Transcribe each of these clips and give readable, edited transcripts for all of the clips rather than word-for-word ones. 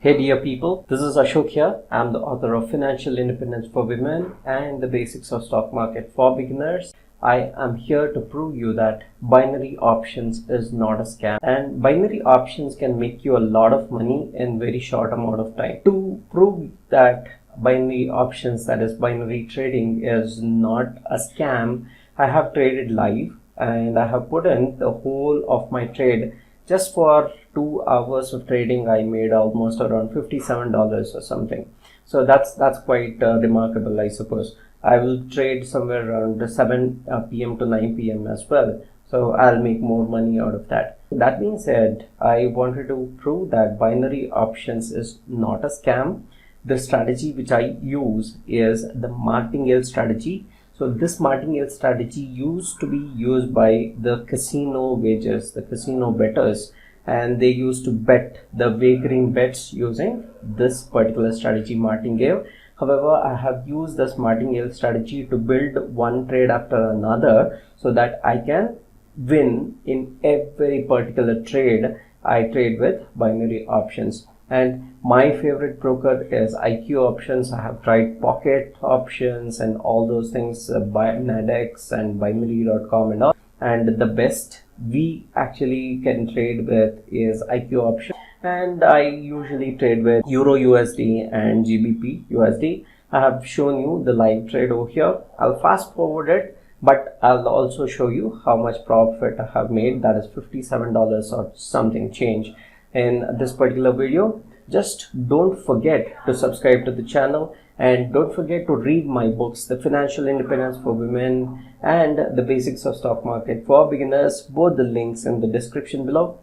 Hey dear people, this is Ashok here. I'm the author of Financial Independence for Women and the Basics of Stock Market for Beginners. I am here to prove you that binary options is not a scam, and binary options can make you a lot of money in very short amount of time. To prove that binary options, that is binary trading, is not a scam, I have traded live and I have put in the whole of my trade. Just for 2 hours of trading, I made almost around $57 or something. So that's quite remarkable, I suppose. I will trade somewhere around 7 p.m. to 9 p.m. as well. So I'll make more money out of that. That being said, I wanted to prove that binary options is not a scam. The strategy which I use is the Martingale strategy. So this Martingale strategy used to be used by the casino wagers, the casino bettors, and they used to bet the wagering bets using this particular strategy, Martingale. However, I have used this Martingale strategy to build one trade after another so that I can win in every particular trade I trade with binary options. And my favorite broker is iqoptions. I have tried pocket options and all those things, Nadex and binary.com and all. And the best we actually can trade with is iqoption. And I usually trade with Euro USD and GBP USD. I have shown you the live trade over here. I'll fast forward it, but I'll also show you how much profit I have made. That is $57 or something change in this particular video. Just don't forget to subscribe to the channel, and don't forget to read my books, The Financial Independence for Women and The Basics of Stock Market for Beginners, both the links in the description below.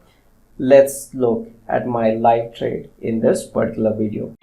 Let's look at my live trade in this particular video.